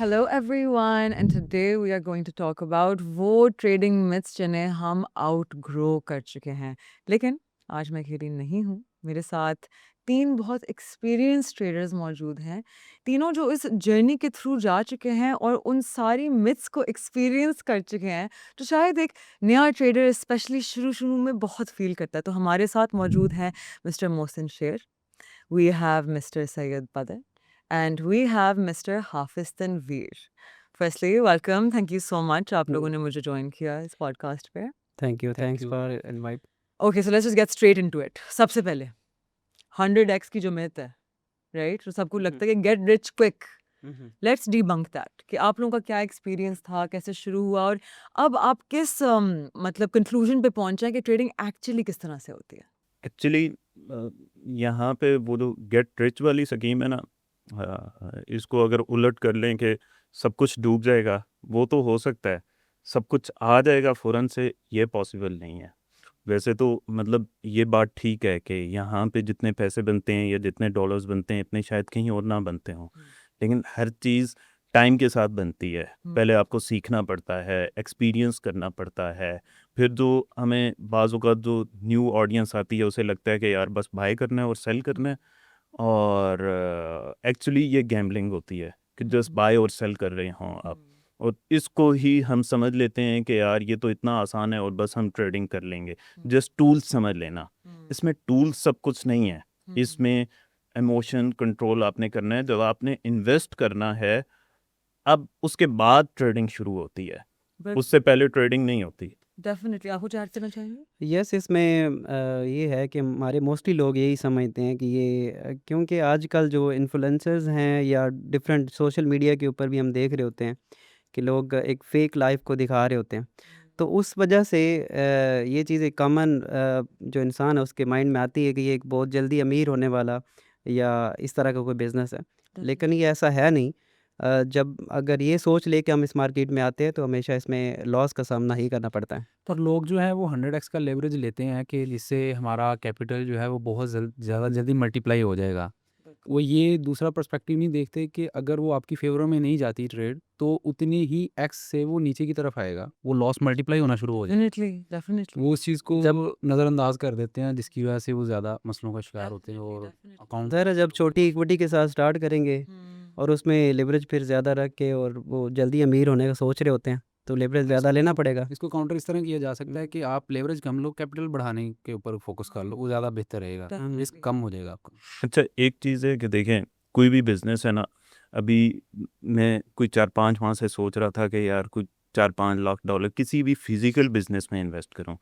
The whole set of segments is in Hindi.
Hello everyone, and today we are going to talk about वो ट्रेडिंग मिथ्स जिन्हें हम आउटग्रो कर चुके हैं। लेकिन आज मैं अकेली नहीं हूँ, मेरे साथ 3 बहुत एक्सपीरियंस्ड ट्रेडर्स मौजूद हैं। तीनों जो इस जर्नी के थ्रू जा चुके हैं और उन सारी मिथ्स को एक्सपीरियंस कर चुके हैं, जो शायद एक नया ट्रेडर स्पेशली शुरू-शुरू में बहुत फ़ील करता है। तो हमारे साथ मौजूद हैं मिस्टर मोहसिन शेर, we have Mr. Syed Badr, and we have Mr. Hafiz Tanveer. Firstly, welcome. Thank you so much आप लोगों ने मुझे ज्वाइन किया इस पॉडकास्ट पे। Thank you Thank thanks you. For invite Okay, so let's just get straight into it. सबसे पहले 100x की जो myth है, right? तो सबको लगता है कि get rich quick. Let's debunk that. कि आप लोगों का क्या एक्सपीरियंस था, कैसे शुरू हुआ और अब आप किस मतलब कंक्लूजन पे पहुंचे हैं कि ट्रेडिंग एक्चुअली किस तरह से होती है? एक्चुअली यहाँ पे वो जो गेट रिच वाली स्कीम है ना, इसको अगर उलट कर लें कि सब कुछ डूब जाएगा, वो तो हो सकता है। सब कुछ आ जाएगा फ़ौरन से, ये पॉसिबल नहीं है। वैसे तो मतलब ये बात ठीक है कि यहाँ पे जितने पैसे बनते हैं या जितने डॉलर्स बनते हैं, इतने शायद कहीं और ना बनते हों। लेकिन हर चीज़ टाइम के साथ बनती है। पहले आपको सीखना पड़ता है, एक्सपीरियंस करना पड़ता है। फिर जो हमें बाज़ औक़ात जो न्यू ऑडियंस आती है, उसे लगता है कि यार बस बाय करना है और सेल करना है, और एक्चुअली ये गैम्बलिंग होती है कि जस्ट बाय और सेल कर रहे हों आप। और इसको ही हम समझ लेते हैं कि यार ये तो इतना आसान है और बस हम ट्रेडिंग कर लेंगे। जस्ट टूल्स समझ लेना। इसमें टूल्स सब कुछ नहीं है। इसमें इमोशन कंट्रोल आपने करना है। जब आपने इन्वेस्ट करना है, अब उसके बाद ट्रेडिंग शुरू होती है, But उससे पहले ट्रेडिंग नहीं होती। definitely आप कुछ ऐड करना चाहेंगे? यस इसमें ये है कि हमारे मोस्टली लोग यही समझते हैं कि ये क्योंकि आजकल जो इन्फ्लुएंसर्स हैं या डिफरेंट सोशल मीडिया के ऊपर भी हम देख रहे होते हैं कि लोग एक फ़ेक लाइफ को दिखा रहे होते हैं, तो उस वजह से ये चीज़ एक कॉमन जो इंसान है उसके माइंड में आती है कि ये एक बहुत जल्दी अमीर होने वाला या इस तरह का कोई बिज़नेस है। लेकिन ये ऐसा है नहीं। जब अगर ये सोच लेके हम इस मार्केट में आते हैं तो हमेशा इसमें लॉस का सामना ही करना पड़ता है। पर लोग जो है वो 100x का लेवरेज लेते हैं कि जिससे हमारा कैपिटल जो है वो बहुत ज़्यादा जल्दी मल्टीप्लाई हो जाएगा। वो ये दूसरा पर्सपेक्टिव नहीं देखते कि अगर वो आपकी फेवर में नहीं जाती ट्रेड, तो उतनी ही एक्स से वो नीचे की तरफ आएगा, वो लॉस मल्टीप्लाई होना शुरू हो जाएगा। डेफिनेटली वो उस चीज़ को जब नज़रअंदाज कर देते हैं, जिसकी वजह से वो ज़्यादा मसलों का शिकार होते हैं और अकाउंट ज़ाहिर है जब छोटी इक्विटी के साथ स्टार्ट करेंगे और उसमें लेवरेज फिर ज़्यादा रख के और वो जल्दी अमीर होने का सोच रहे होते हैं, तो लेवरेज ज़्यादा लेना पड़ेगा। इसको काउंटर इस तरह किया जा सकता है कि आप लेवरेज कम लो, कैपिटल बढ़ाने के ऊपर फोकस कर लो, वो ज़्यादा बेहतर रहेगा, रिस्क कम हो जाएगा आपका। अच्छा, एक चीज़ है कि देखें, कोई भी बिज़नेस है ना, अभी मैं कोई 4-5 माह से सोच रहा था कि यार कोई 4-5 लाख डॉलर किसी भी फिज़िकल बिज़नेस में इन्वेस्ट करूं।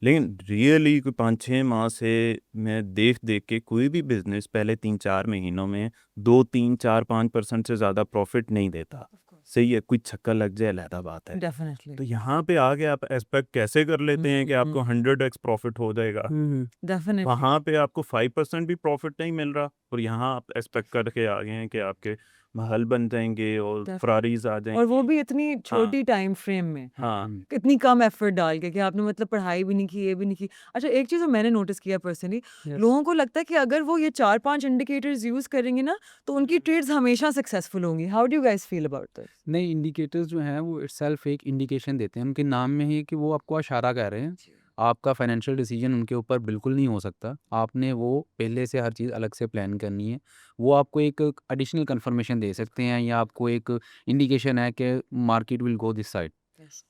लेकिन रियली कोई 5-6 माह से मैं देख के कोई भी बिज़नेस पहले 3-4 महीनों में 2-3-4-5% से ज़्यादा प्रॉफिट नहीं देता। सही है, कोई छक्का लग जाए अलहदा बात है। डेफिनेटली तो यहाँ पे आके आप एक्सपेक्ट कैसे कर लेते हैं कि आपको 100x प्रॉफिट हो जाएगा। डेफिनेटली वहाँ पे आपको 5% भी प्रॉफिट नहीं मिल रहा, और यहाँ आप एक्सपेक्ट करके आ गए हैं कि आपके महल बन जाएंगे और Definitely. फरारीज आ और जाएंगे। वो भी इतनी छोटी टाइम फ्रेम में, हाँ, कितनी कम एफर्ट डाल के कि आपने मतलब पढ़ाई भी नहीं की, ये भी नहीं की। अच्छा, एक चीज़ मैंने नोटिस किया पर्सनली, लोगों को लगता है कि अगर वो ये 4-5 इंडिकेटर्स यूज़ करेंगे ना, तो उनकी ट्रेड्स हमेशा सक्सेसफुल होंगी। How do you guys feel about this? नए इंडिकेटर्स जो हैं वो इटसेल्फ एक इंडिकेशन देते हैं, उनके नाम में ही कि वो आपको इशारा कर रहे हैं। आपका फाइनेंशियल डिसीजन उनके ऊपर बिल्कुल नहीं हो सकता। आपने वो पहले से हर चीज़ अलग से प्लान करनी है। वो आपको एक एडिशनल कन्फर्मेशन दे सकते हैं या आपको एक इंडिकेशन है कि market will go this side,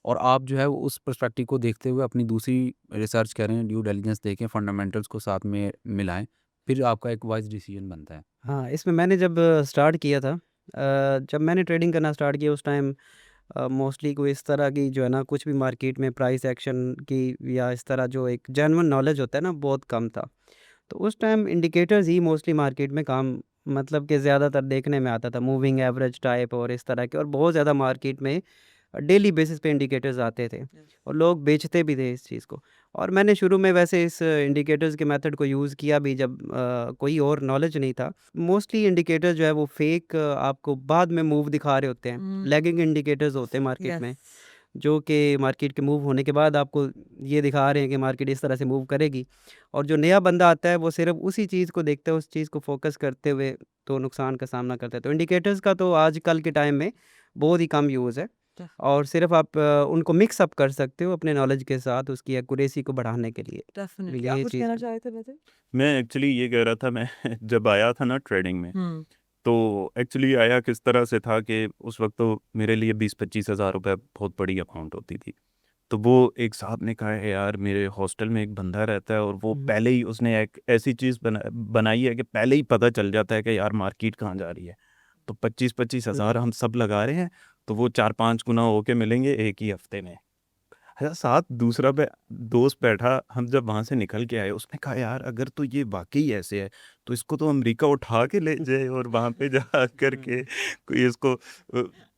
और आप जो है वो उस पर्सपेक्टिव को देखते हुए अपनी दूसरी रिसर्च करें, ड्यू डिलिजेंस देखें, फंडामेंटल्स को साथ में मिलाएँ, फिर आपका एक वाइज़ डिसीजन बनता है। हाँ, इसमें मैंने जब स्टार्ट किया था, जब मैंने ट्रेडिंग करना स्टार्ट किया उस टाइम मोस्टली कोई इस तरह की जो है ना कुछ भी मार्केट में प्राइस एक्शन की या इस तरह जो एक जेन्युइन नॉलेज होता है ना बहुत कम था। तो उस टाइम इंडिकेटर्स ही मोस्टली मार्केट में काम मतलब कि ज़्यादातर देखने में आता था, मूविंग एवरेज टाइप और इस तरह के, और बहुत ज़्यादा मार्केट में डेली बेसिस पे इंडिकेटर्स आते थे और लोग बेचते भी थे इस चीज़ को। और मैंने शुरू में वैसे इस इंडिकेटर्स के मेथड को यूज़ किया भी जब कोई और नॉलेज नहीं था। मोस्टली इंडिकेटर जो है वो फेक आपको बाद में मूव दिखा रहे होते हैं, लैगिंग इंडिकेटर्स होते हैं मार्केट में, जो कि मार्केट के मूव होने के बाद आपको ये दिखा रहे हैं कि मार्केट इस तरह से मूव करेगी, और जो नया बंदा आता है वो सिर्फ उसी चीज़ को देखता है, उस चीज़ को फोकस करते हुए तो नुकसान का सामना करता है। तो इंडिकेटर्स का तो आजकल के टाइम में बहुत ही कम यूज़ है डेफ और सिर्फ़ आप उनको मिक्स अप कर सकते हो अपने नॉलेज के साथ उसकी एक्यूरेसी को बढ़ाने के लिए। तो डेफ़िनिटली। आप ये कुछ चीज़ कहना है। चाह रहे थे वैसे? मैं एक्चुअली ये कह रहा था मैं जब आया था ना ट्रेडिंग में, हुँ। तो एक्चुअली आया किस तरह से था कि उस वक़्त तो मेरे लिए 20-25 हज़ार रुपए बहुत बड़ी अमाउंट होती थी। तो वो एक साहब ने कहा है यार मेरे हॉस्टल में एक बंदा रहता है और वो हुँ। पहले ही उसने एक ऐसी चीज़ बनाई है कि पहले ही पता चल जाता है कि यार मार्केट कहाँ जा रही है। तो 25-25 हुँ। हज़ार हम सब लगा रहे हैं, तो वो 4-5 गुना होके मिलेंगे एक ही हफ़्ते में। साथ दूसरा दोस्त बैठा, हम जब वहाँ से निकल के आए, उसने कहा यार अगर तो ये वाक़ई ऐसे है, तो इसको तो अमेरिका उठा के ले जाए और वहाँ पे जा कर के कोई इसको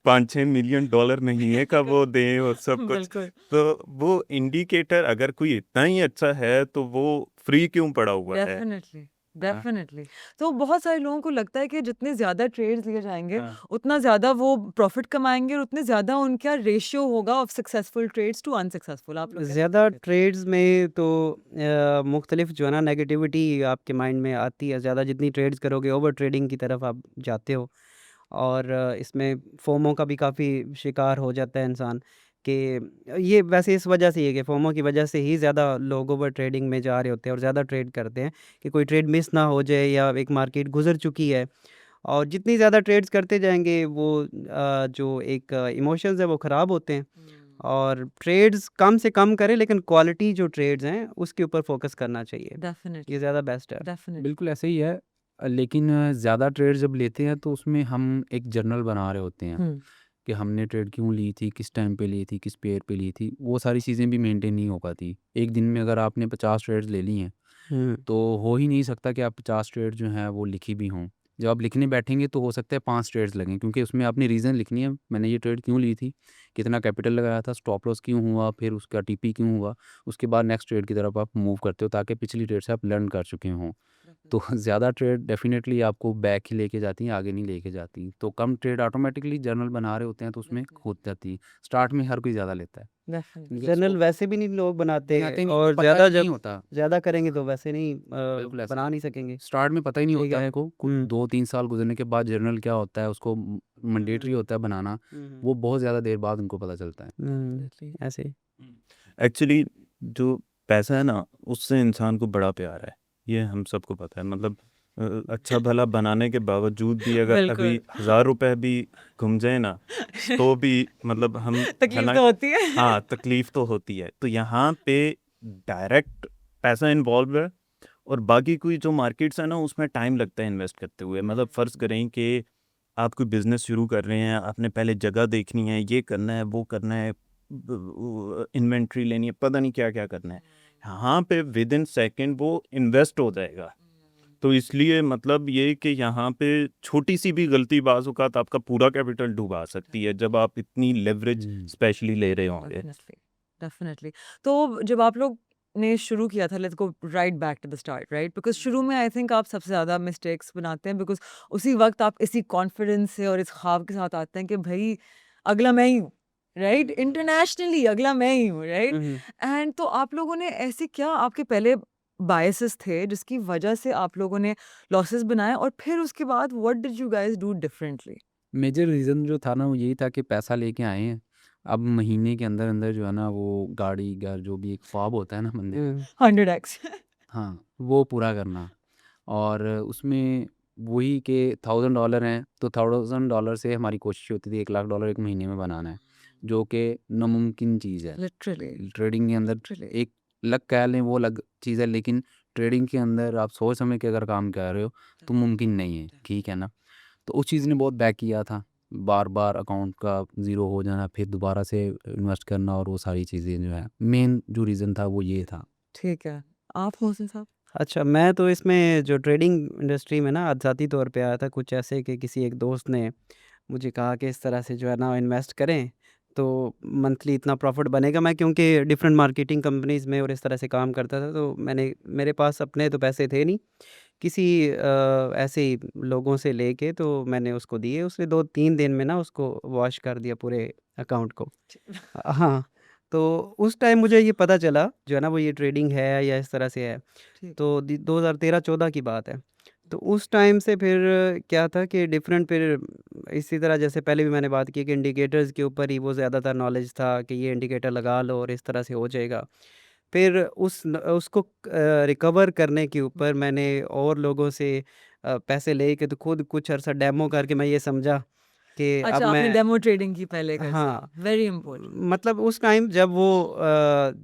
5-6 मिलियन डॉलर महीने का वो दें और सब कुछ। बिल्कुल। तो वो इंडिकेटर अगर कोई इतना ही अच्छा है, तो वो फ्री क्यों पड़ा हुआ है? डेफ़िनिटली, हाँ, डेफ़िनिटली। तो बहुत सारे लोगों को लगता है कि जितने ज़्यादा ट्रेड्स लिए जाएँगे, हाँ। उतना ज़्यादा वो प्रॉफ़िट कमाएँगे और उतने ज़्यादा उनका रेशियो होगा of successful trades to unsuccessful. आप लोग क्या ज़्यादा सोचते हैं? ट्रेड्स में तो मुख्तलिफ़ जो है ना नेगेटिविटी आपके माइंड में आती है। ज़्यादा जितनी ट्रेड्स करोगे ओवर ट्रेडिंग की तरफ आप जाते हो और इसमें फोमो का भी काफ़ी शिकार हो जाता है इंसान कि ये वैसे इस वजह से ही है कि फोमो की वजह से ही ज़्यादा लोग ओवर ट्रेडिंग में जा रहे होते हैं और ज़्यादा ट्रेड करते हैं कि कोई ट्रेड मिस ना हो जाए या एक मार्केट गुजर चुकी है और जितनी ज़्यादा ट्रेड्स करते जाएंगे वो जो एक इमोशंस है वो ख़राब होते हैं हुँ। और ट्रेड्स कम से कम करें लेकिन क्वालिटी जो ट्रेड्स हैं उसके ऊपर फोकस करना चाहिए। ये डेफ़िनिटली, ज़्यादा बेस्ट है। डेफ़िनिटली। बिल्कुल ऐसे ही है। लेकिन ज़्यादा ट्रेड जब लेते हैं तो उसमें हम एक जर्नल बना रहे होते हैं हुँ। कि हमने ट्रेड क्यों ली थी, किस टाइम पे ली थी, किस पेयर पे ली थी, वो सारी चीज़ें भी मेंटेन नहीं हो पाती। एक दिन में अगर आपने 50 ट्रेड्स ले ली हैं, हुँ। तो हो ही नहीं सकता कि आप 50 ट्रेड जो हैं वो लिखी भी हों। जब आप लिखने बैठेंगे तो हो सकता है 5 ट्रेड्स लगें क्योंकि उसमें आपने रीज़न लिखनी है, मैंने ये ट्रेड क्यों ली थी, कितना कैपिटल लगाया था, स्टॉप लॉस क्यों हुआ, फिर उसका टीपी क्यों हुआ। उसके बाद नेक्स्ट ट्रेड की तरफ आप मूव करते हो ताकि पिछली ट्रेड से आप लर्न कर चुके हों। तो ज़्यादा ट्रेड डेफ़िनेटली आपको बैक ही लेके जाती हैं, आगे नहीं लेके जाती। तो कम ट्रेड ऑटोमैटिकली जर्नल बना रहे होते हैं तो उसमें डेफ़िनिटली, खो जाती है। स्टार्ट में हर कोई ज़्यादा लेता है डेफ़िनिटली। क्योंकि जर्नल उसको वैसे भी नहीं लोग बनाते बनाते ही नहीं, और पता ज़्यादा ही नहीं जब होता। ज़्यादा करेंगे तो वैसे नहीं बिल्कुल ऐसा बना ही नहीं है। सकेंगे। स्टार्ट में पता ही नहीं ठीक होता है। है को कुछ हुँ। 2-3 साल गुज़रने के बाद जर्नल क्या होता है, उसको हुँ, मैंडेटरी हुँ। होता है बनाना, हुँ, हुँ। वो बहुत ज़्यादा देर बाद उनको पता चलता है। डेफ़िनिटली। ऐसे ही। एक्चुअली जो पैसा है ना, उससे इंसान को बड़ा प्यार है। ये हम सबको पता है। मतलब अच्छा भला बनाने के बावजूद भी अगर अभी बिल्कुल। 1000 रुपए भी घूम जाए ना, तो भी मतलब हम तकलीफ़ हालाँ तो होती है। हाँ, तकलीफ़ तो होती है। तो यहाँ पे डायरेक्ट पैसा इन्वॉल्व है और बाकी कोई जो मार्केट्स है ना, उसमें टाइम लगता है इन्वेस्ट करते हुए। मतलब फ़र्ज़ करें कि आप कोई बिज़नेस शुरू कर रहे हैं, आपने पहले जगह देखनी है, ये करना है, वो करना है, इन्वेंट्री लेनी है, पता नहीं क्या-क्या करना है। यहाँ पे विद इन सेकंड वो इन्वेस्ट हो जाएगा। तो इसलिए मतलब ये कि यहाँ पे छोटी-सी भी गलती बाज़ औक़ात आपका पूरा कैपिटल डुबा सकती है, जब आप इतनी लेवरेज हुँ। स्पेशली ले रहे होंगे। Definitely, definitely. तो जब आप लोग ने शुरू किया था, let's go right back to the start, right? Because शुरू में आई थिंक आप सबसे ज़्यादा मिस्टेक्स बनाते हैं बिकॉज़ उसी वक़्त आप इसी कॉन्फिडेंस से और इस ख़्वाब के साथ आते हैं कि भई अगला मैं ही हूँ, राइट? इंटरनेशनली अगला मैं ही हूँ, राइट? Hmm, hmm. एंड तो आप लोगों ने ऐसे क्या आपके पहले बायसेस थे जिसकी वजह से आप लोगों ने लॉसेस बनाए और फिर उसके बाद what did you guys do differently? Major reason जो था ना वो यही था कि पैसा लेके आए हैं, अब महीने के अंदर-अंदर जो है ना वो गाड़ी, घर जो भी एक ख्वाब होता है ना बंदे का, हुँ। 100x। हाँ, वो पूरा करना। और उसमें वही कि $1000 हैं, तो $1000 से हमारी कोशिश होती थी $1,00,000 एक महीने में बनाना है, जो कि नामुमकिन चीज़ है। लिटरली, ट्रेडिंग के अंदर लिटरली। एक लक कह लें वो अलग चीज़ है, लेकिन ट्रेडिंग के अंदर आप सोच समझ के अगर काम कर रहे हो, तो मुमकिन नहीं है, ठीक है ना? तो उस चीज़ ने बहुत बैक किया था। बार-बार अकाउंट का ज़ीरो हो जाना, फिर दोबारा से इन्वेस्ट करना और वो सारी चीज़ें जो है, मेन जो रीज़न था वो ये था। ठीक है। आप मोहसिन साहब? अच्छा, मैं तो इसमें जो ट्रेडिंग इंडस्ट्री में ना ज़ाती तौर पे आया था कुछ ऐसे कि किसी एक दोस्त ने मुझे कहा कि इस तरह से जो है ना इन्वेस्ट करें, तो मंथली इतना प्रॉफ़िट बनेगा। मैं क्योंकि डिफरेंट मार्केटिंग कंपनीज़ में और इस तरह से काम करता था, तो मेरे पास अपने तो पैसे थे नहीं। किसी ऐसे ही लोगों से लेके तो मैंने उसको दिए। उसने 2-3 दिन में ना उसको वॉश कर दिया पूरे अकाउंट को। हाँ, तो उस टाइम मुझे ये पता चला जो है ना वो ये ट्रेडिंग है या इस तरह से है। ठीक। तो 2013-14 की बात है। तो उस टाइम से फिर क्या था कि डिफरेंट फिर इसी तरह जैसे पहले भी मैंने बात की कि इंडिकेटर्स के ऊपर ही वो ज़्यादातर नॉलेज था कि ये इंडिकेटर लगा लो और इस तरह से हो जाएगा। फिर उसको रिकवर करने के ऊपर मैंने और लोगों से पैसे लेके तो खुद कुछ अर्सा डेमो करके मैं ये समझा कि अब अच्छा, आपने मैं डेमो ट्रेडिंग की पहले कर से। हाँ, वेरी इंपॉर्टेंट। मतलब उस टाइम जब वो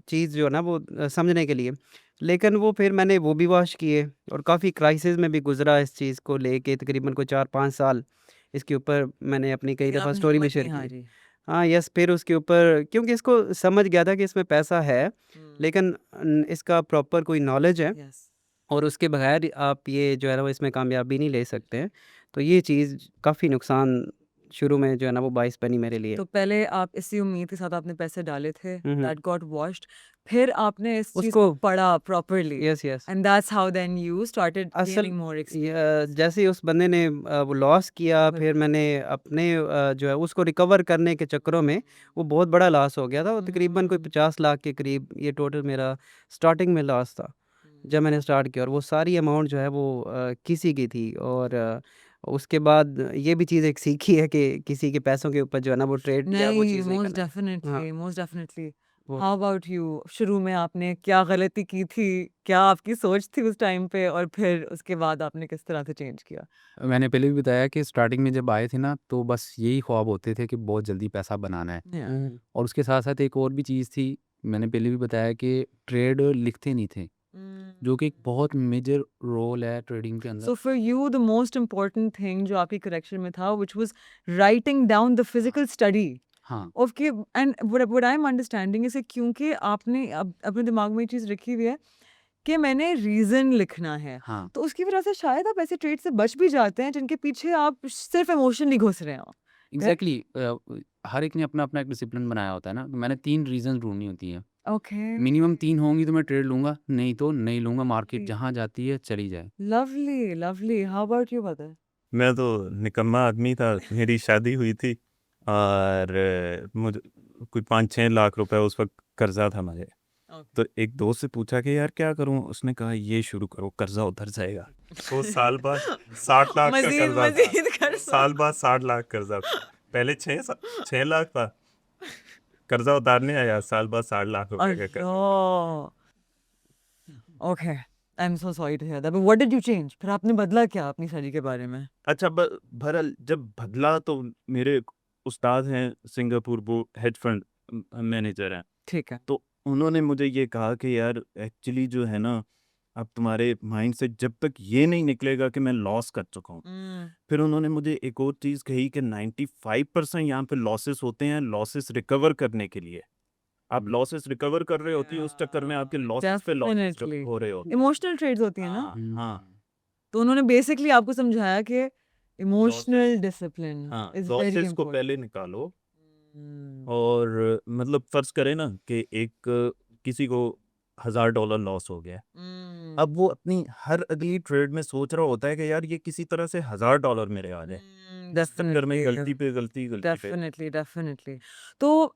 चीज़ जो है ना वो समझने के लिए, लेकिन वो फिर मैंने वो भी वॉश किए और काफ़ी क्राइसिस में भी गुज़रा इस चीज़ को लेके तकरीबन कोई 4-5 साल इसके ऊपर मैंने अपनी कई लेकिन दफ़ा आपने स्टोरी भी हिम्मत शेयर नहीं की है। हारी। हाँ, यस फिर उसके ऊपर क्योंकि इसको समझ गया था कि इसमें पैसा है, लेकिन इसका प्रॉपर कोई नॉलेज है यस। और उसके बगैर आप ये जो है ना वो इसमें कामयाबी नहीं ले सकते हैं। तो ये चीज़ काफ़ी नुकसान शुरू में जो है ना वो बाइस बनी मेरे लिए। तो पहले आप इसी उम्मीद के साथ आपने पैसे डाले थे, hmm, hmm. That got washed, फिर आपने इस चीज़ उसको को पढ़ा properly yes, yes. And that's how then you started असल गेनिंग मोर य एक्सपीरियंस। जैसे ही उस बंदे ने वो लॉस किया, फिर बिल्कुल। मैंने अपने जो है उसको रिकवर करने के चक्करों में वो बहुत बड़ा लॉस हो गया था। वो तकरीबन कोई 50 लाख के करीब ये टोटल मेरा स्टार्टिंग में लॉस था, जब मैंने स्टार्ट किया और वो सारी अमाउंट जो है वो किसी की थी और उसके बाद ये भी चीज़ एक सीखी है कि किसी के पैसों के ऊपर जो है ना वो ट्रेड या वो नहीं, चीज़ नहीं मोस्ट करना है। हाँ, डेफिनिटली, मोस्ट डेफिनिटली। वो हाउ अबाउट यू? शुरू में आपने क्या गलती की थी? क्या आपकी सोच थी उस टाइम पे और फिर उसके बाद आपने किस तरह से चेंज किया? मैंने पहले भी बताया कि स्टार्टिंग में जब आए थे ना, तो बस यही ख्वाब होते थे कि बहुत जल्दी पैसा बनाना है। या हुँ, और उसके साथ-साथ एक और भी चीज़ थी, मैंने पहले भी बताया कि ट्रेड लिखते नहीं थे, जो कि एक बहुत मेजर रोल है ट्रेडिंग के अंदर। So for you the most important thing जो आपकी करेक्शन में था which was writing down the physical study हाँ, ऑफ के and what I am understanding is क्योंकि आपने अब अपने दिमाग में ये चीज़ रखी हुई है कि मैंने रीज़न लिखना है, हाँ। तो उसकी वजह से शायद आप ऐसे ट्रेड से बच भी जाते हैं जिनके पीछे आप सिर्फ इमोशनली घुस रहे हो। करेक्ट? एग्ज़ैक्टली हर एक ने अपना-अपना एक डिसिप्लिन बनाया होता है ना, तो मैंने 3 रीज़न्स ढूँढनी होती हैं। ओके। मिनिमम 3 होंगी तो मैं ट्रेड लूँगा, नहीं तो नहीं लूँगा, मार्केट जी। जहाँ जाती है चली जाए। Lovely, lovely. How about you brother? मैं तो निकम्मा आदमी था, मेरी शादी हुई थी और मुझे कोई 5-6 लाख रुपए उस वक़्त कर्ज़ा था मुझे। ओके। तो एक दोस्त से पूछा कि यार क्या करूँ? उसने कहा ये शुरू करो, कर्ज़ा उतर जाएगा। तो साल बाद 60 लाख का मज़ीद कर्ज़ा था। मज़ीद कर साल बाद 60 लाख कर्ज़ा था। पहले 6 लाख था, कर्ज़ा उतारने आया, साल बाद 60 लाख रुपए का कर्ज़ा। Allah! Okay, I am so sorry to hear that, but what did you change? फिर आपने बदला क्या अपनी स्टडी के बारे में? अच्छा बहरहाल जब बदला तो मेरे एक उस्ताद हैं सिंगापुर, वो हेज फंड मैनेजर हैं। ठीक है। तो उन्होंने मुझे ये कहा कि यार एक्चुअली जो है ना, अब तुम्हारे माइंड से जब तक ये नहीं निकलेगा कि मैं लॉस कर चुका हूँ, फिर उन्होंने मुझे एक और चीज़ कही कि 95% यहाँ पे लॉसेस होते हैं लॉसेस रिकवर करने के लिए। आप लॉसेस रिकवर कर रहे होती है, उस चक्कर में आपके लॉसेस पे लॉसेस डेफिनिटली। हो रहे होते हैं। इमोशनल ट्रेड्स होती हैं ना? हाँ, हाँ। तो उन्होंने बेसिकली आपको समझाया कि इमोशनल डिसिप्लिन हाँ, इज़ वेरी लॉसेस को इम्पोर्टेंट। पहले निकालो हुँ। और मतलब फ़र्ज़ करें ना कि एक किसी को $1000 लॉस हो गया। अब वो अपनी हर अगली ट्रेड में सोच रहा होता है कि यार ये किसी तरह से $1000 मेरे आ जाए। इस चक्कर में डेफिनिटली, गलती पे गलती, गलती पे डेफिनिटली, डेफिनिटली। तो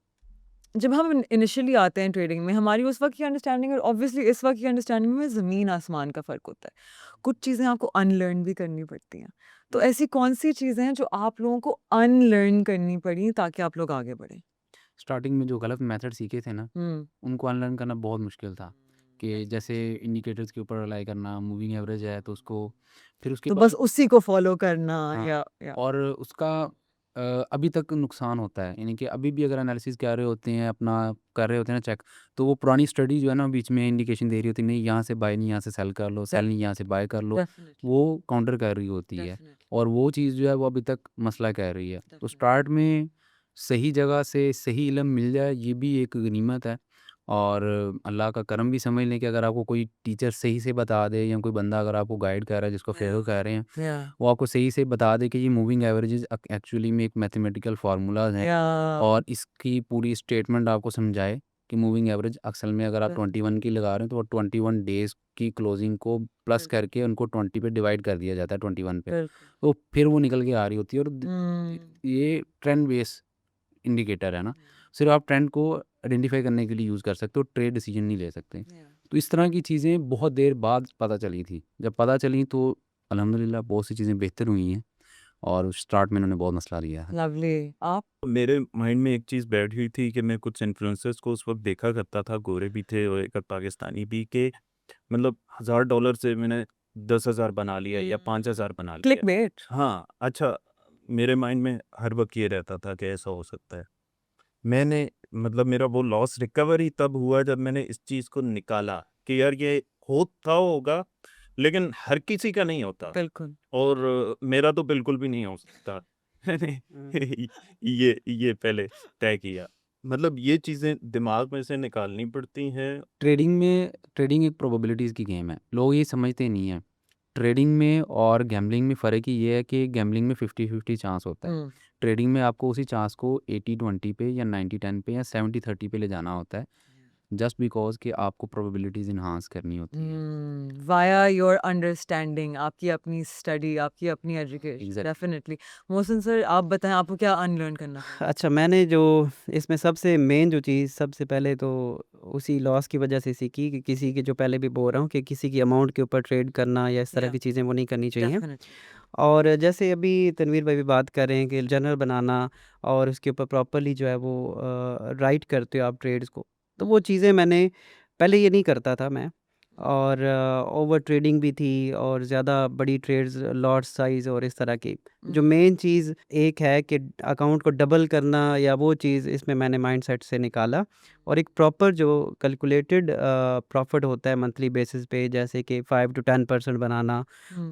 जब हम इनिशियली आते हैं ट्रेडिंग में, हमारी उस वक़्त की अंडरस्टैंडिंग और ऑब्वियसली इस वक़्त की अंडरस्टैंडिंग में ज़मीन आसमान का फ़र्क होता है। कुछ चीज़ें आपको अनलर्न भी करनी पड़ती हैं। तो ऐसी कौन-सी चीज़ें हैं जो आप लोगों को अनलर्न करनी पड़ी ताकि आप लोग आगे बढ़ें? स्टार्टिंग में जो गलत मेथड सीखे थे ना, हुँ। उनको अनलर्न करना बहुत मुश्किल था कि जैसे इंडिकेटर्स के ऊपर रिलाई करना, मूविंग एवरेज है तो उसको फिर उसके तो बाद बस उसी को फ़ॉलो करना हाँ, या और उसका अभी तक नुकसान होता है। यानी कि अभी भी अगर एनालिसिस कर रहे होते हैं, अपना कर रहे होते हैं ना चेक, तो वो पुरानी स्टडी जो है ना बीच में इंडिकेशन दे रही होती है, नहीं यहाँ से बाय नहीं यहाँ से सेल कर लो, सेल नहीं यहाँ से बाय कर लो, डेफिनिटली, वो काउंटर कर रही होती है। डेफिनिटली, और वो चीज़ जो है वो अभी तक मसला कह रही है। तो डेफिनिटली। स्टार्ट में सही जगह से सही इल्म मिल जाए, ये भी एक गनीमत है। और अल्लाह का करम भी समझ लें कि अगर आपको कोई टीचर सही से बता दे या कोई बंदा अगर आपको गाइड कर रहा है जिसको या फ़िक्र कर रहे हैं, या वो आपको सही से बता दे कि ये मूविंग एवरेजेस एक्चुअली में एक मैथमेटिकल फार्मूलाज हैं या और इसकी पूरी स्टेटमेंट आपको समझाए कि मूविंग एवरेज असल में अगर आप द 21 की लगा रहे हैं तो वो 21 डेज़ की क्लोजिंग को प्लस बिल्कुल, करके उनको 20 पे डिवाइड कर दिया जाता है 21 पे। बिल्कुल। तो फिर वो निकल के आ रही होती है और हुँ। ये ट्रेंड बेस इंडिकेटर है ना, सिर्फ आप ट्रेंड को आइडेंटिफाई करने के लिए यूज़ कर सकते हो, ट्रेड डिसीजन नहीं ले सकते। या तो इस तरह की चीज़ें बहुत देर बाद पता चली थी। जब पता चली तो अल्हम्दुलिल्लाह बहुत सी चीज़ें बेहतर हुई हैं और स्टार्ट में इन्होंने बहुत मसला लिया है। लवली। आप? मेरे माइंड में एक चीज़ बैठ हुई थी कि मैं कुछ इन्फ्लुएंसर्स को उस वक़्त देखा करता था, गोरे भी थे और एक आध पाकिस्तानी भी, कि मतलब $1000 से मैंने 10,000 बना लिया या 5,000 बना लिया। क्लिकबेट। हाँ, अच्छा, मेरे माइंड में हर वक़्त ये रहता था कि ऐसा हो सकता है। मैंने मतलब मेरा वो लॉस रिकवर ही तब हुआ जब मैंने इस चीज़ को निकाला कि यार ये होता होगा, लेकिन हर किसी का नहीं होता बिल्कुल। और मेरा तो बिल्कुल भी नहीं हो सकता। मैंने ये पहले तय किया। मतलब ये चीज़ें दिमाग में से निकालनी पड़ती हैं। ट्रेडिंग एक प्रोबेबिलिटीज़ की गेम है। लोग ये समझते नहीं हैं। ट्रेडिंग में और गैम्बलिंग में फ़र्क ही ये है कि गैम्बलिंग में 50-50 चांस होता है। हुँ। ट्रेडिंग में आपको उसी चांस को 80-20 पे या 90-10 पे या 70-30 पे ले जाना होता है, जस्ट बिकॉज़ कि आपको प्रोबेबिलिटीज़ एनहांस करनी होती हैं। वाया योर अंडरस्टैंडिंग, आपकी अपनी स्टडी, आपकी अपनी education, exactly. Definitely. Mohsin sir, आप बताएं आपको क्या अनलर्न करना पड़ा? अच्छा, मैंने जो इसमें सबसे मेन जो चीज़ सबसे पहले तो उसी लॉस की वजह से सीखी कि किसी की, जो पहले भी बोल रहा हूँ, कि किसी की अमाउंट के ऊपर ट्रेड करना या इस तरह या की चीज़ें वो नहीं करनी चाहिए। डेफिनिटली। और जैसे अभी तनवीर भाई भी बात कर रहे हैं कि जर्नल बनाना और उसके ऊपर प्रॉपर्ली जो है वो राइट करते हो आप ट्रेड्स को, तो वो चीज़ें मैंने पहले ये नहीं करता था मैं। और ओवर ट्रेडिंग भी थी और ज़्यादा बड़ी ट्रेड्स, लॉट साइज़ और इस तरह की। जो मेन चीज़ एक है कि अकाउंट को डबल करना, या वो चीज़ इसमें मैंने माइंडसेट से निकाला और एक प्रॉपर जो कैलकुलेटेड प्रॉफिट होता है मंथली बेसिस पे, जैसे कि 5 to 10% बनाना,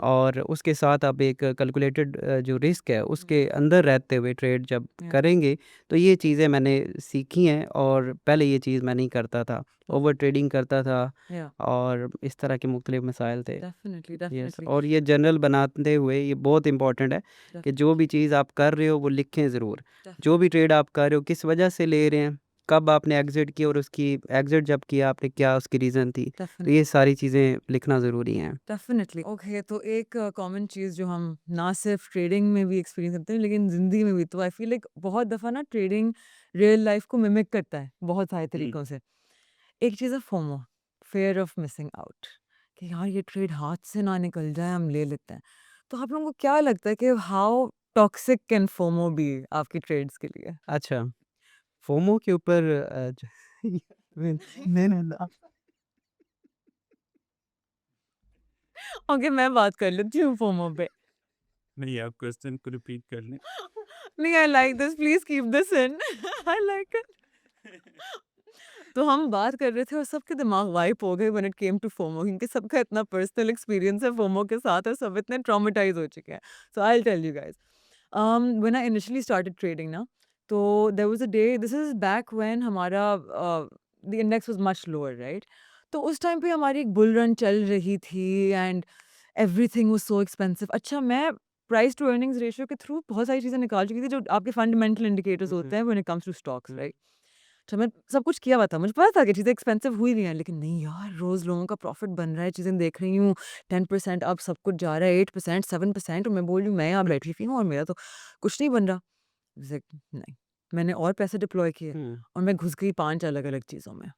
और उसके साथ आप एक कैलकुलेटेड जो रिस्क है उसके अंदर रहते हुए ट्रेड जब या करेंगे, तो ये चीज़ें मैंने सीखी हैं और पहले ये चीज़ मैं नहीं करता था, ओवर ट्रेडिंग करता था या और इस तरह के मुख्तलिफ मसाइल थे। डेफिनिटली, यस, डेफिनिटली, और ये जर्नल बनाते हुए ये बहुत इम्पोर्टेंट है कि जो भी चीज़ आप कर रहे हो वो लिखें ज़रूर। जो भी ट्रेड आप कर रहे हो किस वजह से ले रहे हैं, कब आपने एग्ज़िट की और उसकी एग्ज़िट जब किया आपने क्या उसकी रीज़न थी, तो ये सारी चीज़ें लिखना ज़रूरी हैं। डेफिनेटली। ओके, तो एक कॉमन चीज़ जो हम ना सिर्फ ट्रेडिंग में भी एक्सपीरियंस करते हैं लेकिन ज़िंदगी में भी, तो आई फील लाइक बहुत दफ़ा ना ट्रेडिंग रियल लाइफ को मिमिक करता है बहुत सारे तरीकों से। एक चीज़ है FOMO, fear of missing out, कि यार ये ट्रेड हाथ से ना निकल जाए, हम ले लेते हैं। तो आप लोगों को क्या लगता है कि how toxic can FOMO be आपकी ट्रेड्स के लिए? अच्छा, फोमो के ऊपर मैं मैंने ना ओके, मैं बात कर लेती हूँ फोमो पे। नहीं, आप क्वेश्चन को रिपीट कर लें। नहीं, I like this, please keep this in. I like it. तो हम बात कर रहे थे और सबके दिमाग वाइप हो गए when it came to FOMO, क्योंकि सबका इतना पर्सनल एक्सपीरियंस है फोमो के साथ और सब इतने ट्रॉमेटाइज हो चुके हैं। So I will tell you guys, when I initially started trading ना, तो there was a day, this is back when हमारा the index was much lower, right? तो उस टाइम पे हमारी एक बुल रन चल रही थी and everything was so expensive. अच्छा, मैं प्राइस टू अर्निंग्स रेशियो के थ्रू बहुत सारी चीज़ें निकाल चुकी थी जो आपके फंडामेंटल इंडिकेटर्स होते हैं when it comes to stocks, right? अच्छा, मैं सब कुछ किया हुआ था, मुझे पता था कि चीज़ें एक्सपेंसिव हुई रही हैं, लेकिन नहीं यार, रोज़ लोगों का प्रॉफ़िट बन रहा है, चीज़ें देख रही हूँ, 10% अब सब कुछ जा रहा है, 8%, 7%, और मैं बोल रही हूँ, मैं यहाँ बैठी हुई हूँ और मेरा तो कुछ नहीं बन रहा। I was like, नहीं, मैंने और पैसे डिप्लॉय किए हुँ। और मैं घुस गई 5 अलग-अलग चीज़ों में।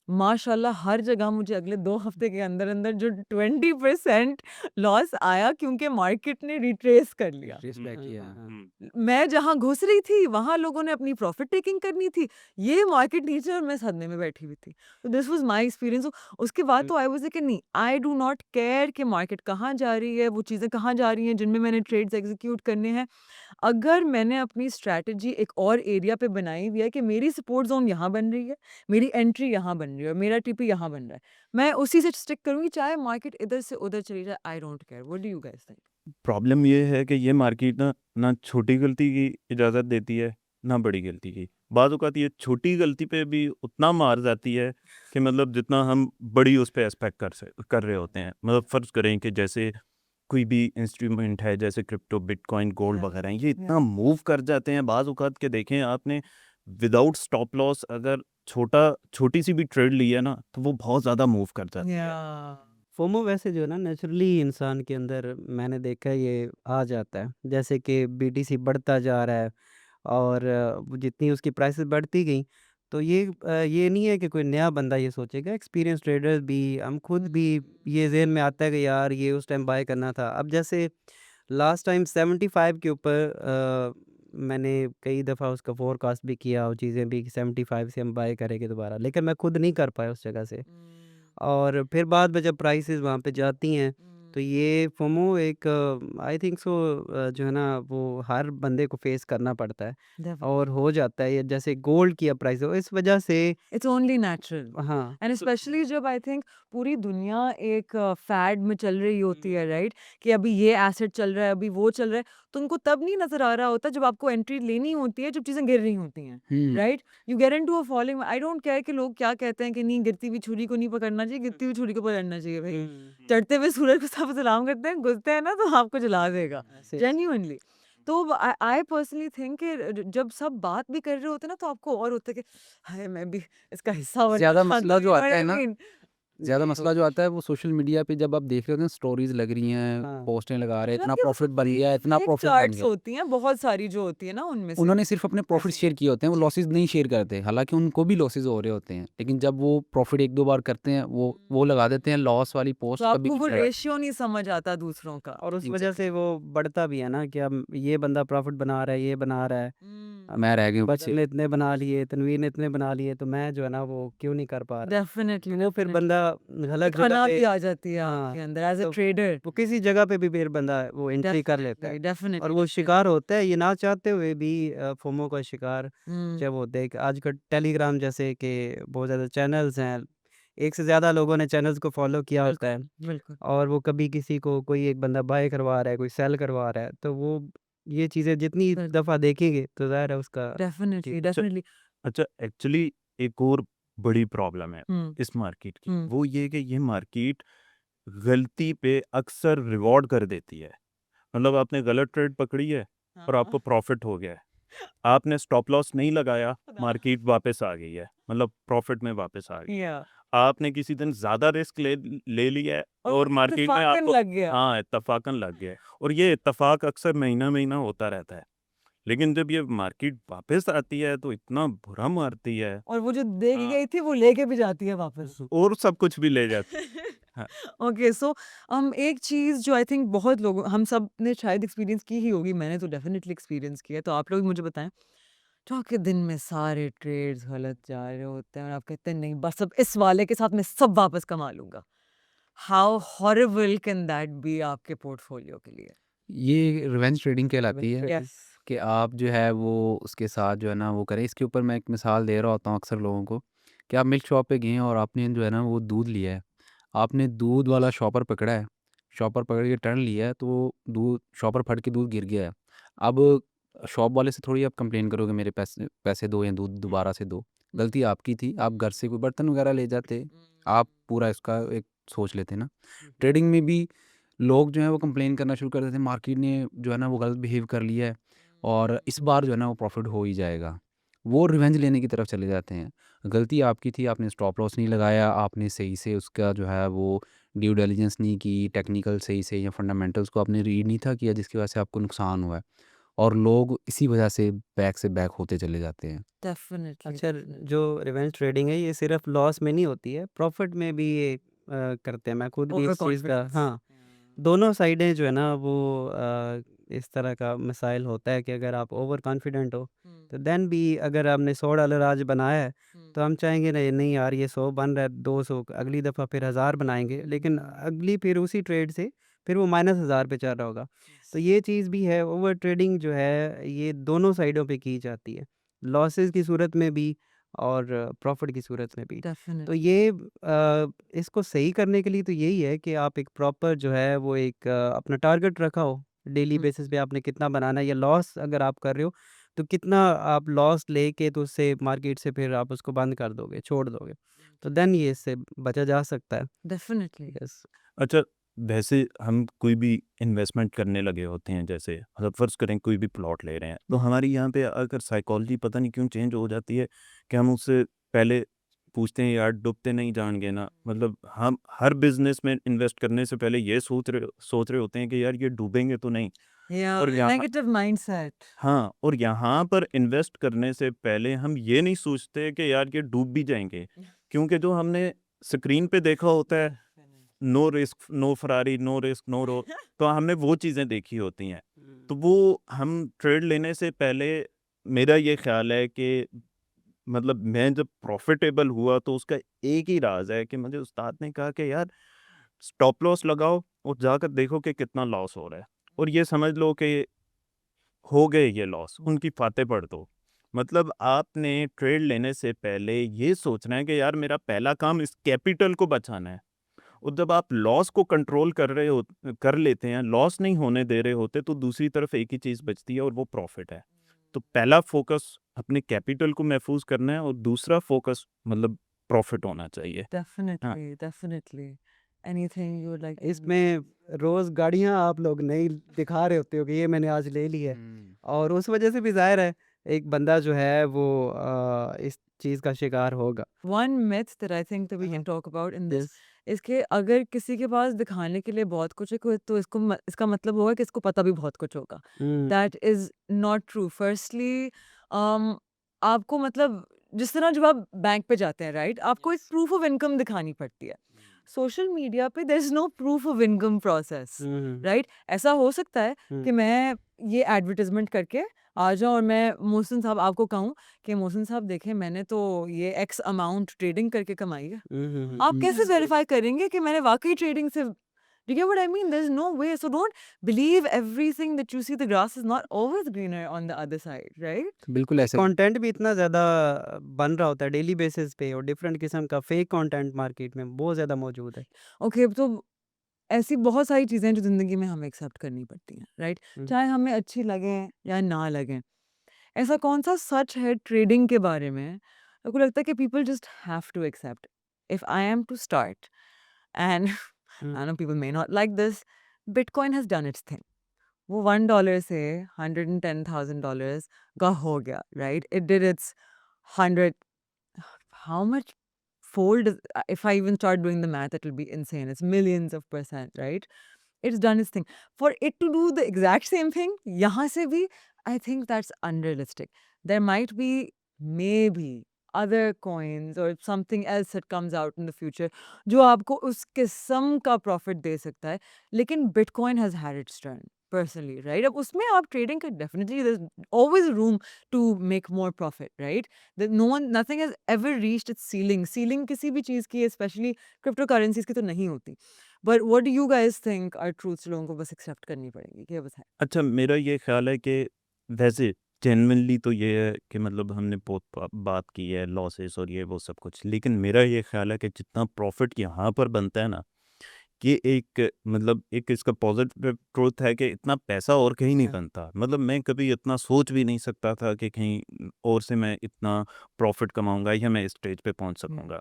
माशाल्लाह हर जगह मुझे अगले 2 हफ्ते के अंदर-अंदर जो 20% लॉस आया, क्योंकि मार्केट ने रिट्रेस कर लिया। ट्रेस बैक हाँ, किया हाँ, है। हाँ। मैं जहाँ घुस रही थी, वहाँ लोगों ने अपनी प्रॉफ़िट टेकिंग करनी थी। ये मार्केट नीचे और मैं सदमे में बैठी हुई थी। तो दिस वाज़ माय एक्सपीरियंस। तो उसके बाद तो आई वाज़ लाइक कि नहीं, आई डू नॉट केयर कि मार्केट कहाँ जा रही है, वो चीज़ें कहाँ जा रही हैं जिनमें मैंने ट्रेड्स एग्ज़ीक्यूट करने हैं। अगर मैंने अपनी स्ट्रैटेजी एक और एरिया पे बनाई हुई है कि मेरी सपोर्ट ज़ोन यहाँ बन रही है, मेरी एंट्री यहाँ बन रही है और मेरा टीपी यहाँ बन रहा है, मैं उसी से स्टिक करूँगी, चाहे मार्केट इधर से उधर चली जाए, I don't care. What do you guys think? Problem ये है कि ये मार्केट ना ना छोटी गलती की इजाज़त देती है, ना बड़ी गलती की। बाज़ औक़ात ये छोटी गलती पे भी उतना मार जाती है कि मतलब जितना हम बड़ी उस पे एक्सपेक्ट कर रहे होते हैं। मतलब फ़र्ज़ करें कि जैसे कोई भी इंस्ट्रूमेंट है, जैसे क्रिप्टो, बिटकॉइन, गोल्ड या वग़ैरह हैं, ये या इतना मूव कर जाते हैं बाज़ औक़ात के, देखें आपने, विदाउट स्टॉप लॉस अगर छोटी-सी भी ट्रेड ली है ना, तो वो बहुत ज़्यादा मूव कर जाती है। या फोमो वैसे जो है ना नेचुरली इंसान के अंदर मैंने देखा है ये आ जाता है। जैसे कि बीटीसी बढ़ता जा रहा है और वो जितनी उसकी प्राइसेस बढ़ती गई, तो ये नहीं है कि कोई नया बंदा ये सोचेगा, एक्सपीरियंस ट्रेडर्स भी, हम खुद भी ये ज़हन में आता है कि यार ये उस टाइम बाय करना था। अब जैसे लास्ट टाइम 75 के ऊपर मैंने कई दफ़ा उसका फ़ोरकास्ट भी किया और चीज़ें भी कि 75 से हम बाय करेंगे दोबारा, लेकिन मैं खुद नहीं कर पाया उस जगह से। और फिर बाद में जब प्राइसेस वहाँ पे जाती हैं, तो ये फोमो एक आई थिंक सो जो है ना वो हर बंदे को फेस करना पड़ता है और हो जाता है। ये जैसे गोल्ड की अब प्राइस हो, इस वजह से इट्स ओनली नेचुरल हाँ, एंड स्पेशली जब आई थिंक पूरी दुनिया एक फैड में चल रही होती है राइट कि अभी ये एसेट चल रहा है अभी वो चल रहा है तो उनको तब नहीं नजर आ रहा होता जब आपको एंट्री लेनी होती है जब चीजें गिर रही होती हैं right you get into a falling I don't care कि लोग क्या कहते हैं कि नहीं गिरती हुई छुरी को नहीं पकड़ना चाहिए गिरती हुई छुरी को पकड़ना चाहिए भाई चढ़ते हुए सूरज को सब सलाम करते हैं घुसते हैं ना तो आपको जला देगा ऐसे जेन्युइनली तो आई पर्सनली थिंक कि जब सब बात भी कर रहे होते हैं ना तो आपको और होता है कि हाय मैं भी इसका हिस्सा बन ज़्यादा जाता मसला हूँ जो you know आता what है I ना, mean? ज़्यादा ये मसला जो आता है वो सोशल मीडिया पे जब आप देख रहे होते हैं स्टोरीज़ लग रही हैं, हाँ, पोस्टें लगा रहे हैं, मतलब इतना कि प्रॉफ़िट बन गया, इतना फेक प्रॉफ़िट बन चार्ट्स गया। होती हैं बहुत सारी जो होती है ना उनमें से उन्होंने सिर्फ़ अपने प्रॉफ़िट ऐसे शेयर किए होते हैं, वो लॉसेस नहीं शेयर करते। हालाँकि उनको भी लॉसेस हो रहे होते हैं, लेकिन जब वो प्रॉफ़िट 1-2 बार करते हैं, वो लगा देते हैं लॉस वाली तो पोस्ट कभी आपको वो नहीं लगाई। रेशियो नहीं समझ आता दूसरों का और उस वजह से एग्ज़ैक्टली। वो बढ़ता भी है ना कि अब ये बंदा प्रॉफिट बना रहा है, ये बना रहा है। मैं रह गई हूँ बदर पीछे। ने इतने बना लिए, तनवीर ने इतने बना लिए, तो मैं जो है ना वो क्यों नहीं कर पा रहा। डेफिनेटली तो वो फिर डेफिनेटली बंदा एक गलत जगह अना पे भी आ जाती है हाँ, आपके अंदर एज अ तो ट्रेडर वो किसी जगह पे भी फिर बंदा वो एंट्री कर लेता है डेफिनेटली और डेफिनेटली वो शिकार होता है, ये ना चाहते हुए भी फोमो का शिकार हम्म जब होते हैं कि आजकल टेलीग्राम जैसे कि बहुत ज़्यादा चैनल्स हैं, एक से ज़्यादा लोगों ने चैनल्स को फॉलो किया होता है बिल्कुल बिल्कुल और वो कभी किसी को कोई एक बंदा बाय करवा रहा है, कोई सेल करवा रहा है, तो वो ये चीज़ें जितनी बिल्कुल दफ़ा देखेंगे तो ज़ाहिर है उसका डेफिनेटली ठीक अच्छा डेफिनेटली अच्छा एक्चुअली एक और बड़ी प्रॉब्लम है हम्म इस मार्केट की, हम्म वो ये कि ये मार्केट गलती पे अक्सर रिवॉर्ड कर देती है। मतलब आपने गलत ट्रेड पकड़ी है और हाँ आपको प्रॉफ़िट हो गया है। आपने स्टॉप लॉस नहीं लगाया, खुदा मार्केट वापस आ गई है, मतलब प्रॉफ़िट में वापस आ गई है। या आपने किसी दिन ज़्यादा रिस्क ले लिया है और वो और मार्केट में इत्तेफाकन आपको लग गया हाँ, इत्तफ़ाक़न लग गया है और ये इत्तफ़ाक अक्सर महीना-महीना होता रहता है। लेकिन जब ये मार्केट वापस आती है तो इतना बुरा मारती है और वो जो दे के हाँ, गई थी वो लेके भी जाती है वापस और सब कुछ भी ले जाती है। हाँ, ओके सो एक चीज़ जो आई थिंक बहुत लोग हम सब ने शायद एक्सपीरियंस की ही होगी मैंने तो डेफिनेटली एक्सपीरियंस किया है तो आप लोग भी मुझे बताएं जो आपके दिन में सारे ट्रेड्स गलत जा रहे होते हैं और आप कहते हैं नहीं बस अब इस वाले के साथ मैं सब वापस कमा लूंगा how horrible can that be आपके पोर्टफोलियो के लिए ये रिवेंज ट्रेडिंग कहलाती है यस कि आप जो है वो उसके साथ जो है ना वो करें। इसके ऊपर मैं एक मिसाल दे रहा होता हूँ अक्सर लोगों को कि आप मिल्क शॉप पे गए हैं और आपने जो है ना वो दूध लिया है। आपने दूध वाला शॉपर पकड़ा है, शॉपर पकड़ के टर्न लिया है तो वो दूध शॉपर फट के दूध गिर गया है। अब शॉप वाले से थोड़ी आप कंप्लेन करोगे मेरे पैसे पैसे दो या दूध दोबारा से दो। गलती आपकी थी, आप घर से कोई बर्तन वगैरह ले जाते, आप पूरा इसका एक सोच लेते ना। ट्रेडिंग में भी लोग जो हैं वो कंप्लेन करना शुरू कर देते हैं, मार्केट ने जो है ना वो गलत बिहेव कर लिया है और इस बार जो है ना वो प्रॉफिट हो ही जाएगा। वो रिवेंज लेने की तरफ चले जाते हैं। गलती आपकी थी, आपने स्टॉप लॉस नहीं लगाया, आपने सही से उसका जो है वो ड्यू डिलिजेंस नहीं की, टेक्निकल सही से या फंडामेंटल्स को आपने रीड नहीं था किया जिसकी वजह से आपको नुकसान हुआ है और लोग इसी वजह से बैक होते चले जाते हैं। डेफिनेटली अच्छा जो रिवेंज ट्रेडिंग है ये सिर्फ लॉस में नहीं होती है, प्रॉफिट में भी ये करते हैं। मैं खुद भी ओवर इस चीज़ का कॉन्फिडेंस हाँ, दोनों साइडें जो है ना वो इस तरह का मसाइल होता है कि अगर आप ओवर कॉन्फिडेंट हो तो देन भी अगर आपने $100 आज बनाया है तो हम चाहेंगे नहीं नहीं यार ये 100 बन रहा है 200 अगली दफ़ा फिर 1000 बनाएंगे लेकिन अगली फिर उसी ट्रेड से फिर वो माइनस 1000 पे चल रहा होगा। तो ये चीज़ भी है, ओवर ट्रेडिंग जो है ये दोनों साइडों पे की जाती है, लॉसेस की सूरत में भी और प्रॉफिट की सूरत में भी। तो डेफिनेटली ये इसको सही करने के लिए तो यही है कि आप एक प्रॉपर जो है वो एक अपना टारगेट रखा हो, डेली बेसिस पे आपने कितना बनाना है या लॉस अगर आप कर रहे हो, तो कितना आप लॉस लेके तो उससे मार्केट से फिर आप उसको बंद कर दोगे, छोड़ दोगे। तो देन ये इससे बचा जा सकता है। Definitely yes. अच्छा वैसे हम कोई भी इन्वेस्टमेंट करने लगे होते हैं जैसे मतलब फ़र्ज़ करें कोई भी प्लॉट ले रहे हैं, तो हमारी यहाँ पे अगर साइकोलॉजी पता नहीं क्यों चेंज हो जाती है कि हम उससे पहले पूछते हैं यार डूबते नहीं जाएँगे ना? मतलब हम हर बिज़नेस में इन्वेस्ट करने से पहले ये सोच रहे होते हैं कि यार ये डूबेंगे तो नहीं? या और यहाँ नेगेटिव माइंडसेट। हाँ, और यहाँ पर इन्वेस्ट करने से पहले हम ये नहीं सोचते कि यार ये डूब भी जाएँगे, क्योंकि जो हमने स्क्रीन पे देखा होता है, no risk, no Ferrari, no risk, no roll, तो हमने वो चीज़ें देखी होती हैं। तो वो हम ट्रेड लेने से पहले मेरा ये ख़्याल है कि मतलब मैं जब प्रॉफ़िटेबल हुआ तो उसका एक ही राज़ है कि मुझे उस्ताद ने कहा कि यार स्टॉप लॉस लगाओ और जाकर देखो कि कितना लॉस हो रहा है, और ये समझ लो कि हो गए ये लॉस, उनकी फातेह पढ़ दो। मतलब आपने ट्रेड लेने से पहले ये सोचना है कि यार मेरा पहला काम इस कैपिटल को बचाना है, और जब आप लॉस को कंट्रोल कर लेते हैं, लॉस नहीं होने दे रहे होते, तो दूसरी तरफ एक ही चीज़ बचती है और वो प्रॉफ़िट है। तो पहला फ़ोकस अपने कैपिटल को महफ़ूज़ करना है और दूसरा फ़ोकस मतलब प्रॉफ़िट होना चाहिए। हाँ। Definitely, definitely. Anything you would like to इसमें रोज़ गाड़ियाँ आप लोग नई दिखा रहे होते हो कि ये मैंने आज ले ली है, और उस वजह से भी ज़ाहिर है एक बंदा जो है वो इस चीज़ का शिकार होगा। One myth that I think that we can talk about in this yes. is कि अगर किसी के पास दिखाने के लिए बहुत कुछ है तो इसका मतलब होगा कि इसको पता भी बहुत कुछ होगा। हुँ, That is not true. Firstly, आपको मतलब जिस तरह जब आप बैंक पे जाते हैं, राइट, आपको एक प्रूफ ऑफ इनकम दिखानी पड़ती है। सोशल मीडिया पे there is no proof of income process, hmm, right. ऐसा हो सकता है हुँ, कि मैं ये एडवर्टाइजमेंट करके आ जाऊँ और मैं मोहसिन साहब आपको कहूँ कि मोहसिन साहब देखें मैंने तो ये एक्स अमाउंट ट्रेडिंग करके कमाई है। हुँ, हुँ, हुँ, आप कैसे वेरीफाई करेंगे कि मैंने वाकई ट्रेडिंग से, do you get what I mean? There's no way. So don't believe everything that you see. The grass is not always greener on the other side, right? तो बिल्कुल ऐसे कंटेंट भी इतना ज़्यादा बन रहा होता है डेली बेसिस पे, और डिफरेंट किस्म का फेक कंटेंट मार्केट में बहुत ज़्यादा मौजूद है। Okay, तो ऐसी बहुत सारी चीज़ें हैं जो ज़िंदगी में हमें एक्सेप्ट करनी पड़ती हैं, राइट? हुँ, चाहे हमें अच्छी लगें या ना लगें। ऐसा कौन-सा सच है ट्रेडिंग के बारे में, मेरे को लगता है कि people just have to accept. If I am to start and hmm, I know people may not like this, bitcoin has done its thing. वो $1 से $110,000 का हो गया, राइट? It did its 100, how much fold if I even start doing the math, it will be insane. It's millions of percent, right? It's done its thing. For it to do the exact same thing, yahan se bhi, I think that's unrealistic. There might be maybe other coins or something else that comes out in the future जो आपको उस किस्म का profit दे सकता है, लेकिन Bitcoin has had its turn personally, right? अब उसमें आप trading कर definitely there's always room to make more profit, right? That nothing has ever reached its ceiling. Ceiling किसी भी चीज़ की, especially cryptocurrencies की तो नहीं होती। But what do you guys think are truths लोगों को बस एक्सेप्ट करनी पड़ेंगी कि ये बस है? अच्छा, मेरा ये ख़्याल है कि वैसे जेनुइनली तो ये है कि मतलब हमने बहुत बात की है लॉसेस और ये वो सब कुछ, लेकिन मेरा ये ख़्याल है कि जितना प्रॉफिट यहाँ पर बनता है ना, ये एक मतलब एक इसका पॉजिटिव ट्रुथ है कि इतना पैसा और कहीं नहीं हाँ, बनता। मतलब मैं कभी इतना सोच भी नहीं सकता था कि कहीं और से मैं इतना प्रॉफिट कमाऊंगा या मैं इस स्टेज पे पहुंच सकूंगा।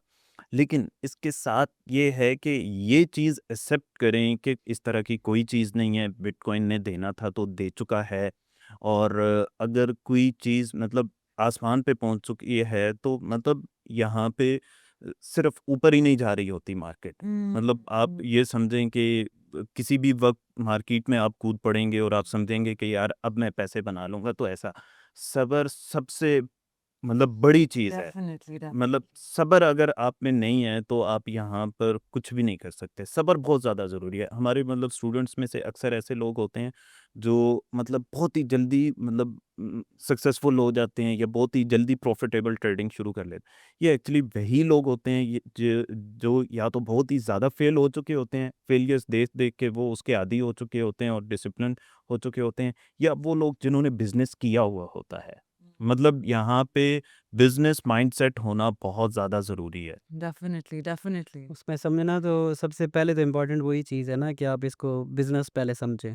लेकिन इसके साथ ये है कि ये चीज़ एक्सेप्ट करें कि इस तरह की कोई चीज़ नहीं है, बिटकॉइन ने देना था तो दे चुका है, और अगर कोई चीज़ मतलब आसमान पे पहुंच चुकी है तो मतलब यहाँ पे सिर्फ ऊपर ही नहीं जा रही होती मार्केट। मतलब आप ये समझें कि किसी भी वक्त मार्केट में आप कूद पड़ेंगे और आप समझेंगे कि यार अब मैं पैसे बना लूँगा, तो ऐसा सब्र सबसे मतलब बड़ी चीज़ है। डेफिनेटली, मतलब डेफिनेटली। सब्र अगर आप में नहीं है तो आप यहाँ पर कुछ भी नहीं कर सकते। सब्र बहुत ज़्यादा ज़रूरी है। हमारे मतलब स्टूडेंट्स में से अक्सर ऐसे लोग होते हैं जो मतलब बहुत ही जल्दी मतलब सक्सेसफुल हो जाते हैं या बहुत ही जल्दी प्रॉफिटेबल ट्रेडिंग शुरू कर लेते हैं। ये एक्चुअली वही लोग होते हैं ये जो या तो बहुत ही ज़्यादा फेल हो चुके होते हैं, फेलियर्स देख-देख के वो उसके आदी हो चुके होते हैं और डिसिप्लिन हो चुके होते हैं, या वो लोग जिन्होंने बिज़नेस किया हुआ होता है। मतलब यहाँ पे बिज़नेस माइंडसेट होना बहुत ज़्यादा ज़रूरी है। Definitely, definitely. उसमें समझना तो सबसे पहले तो इम्पोर्टेंट वही चीज़ है ना कि आप इसको बिज़नेस पहले समझें।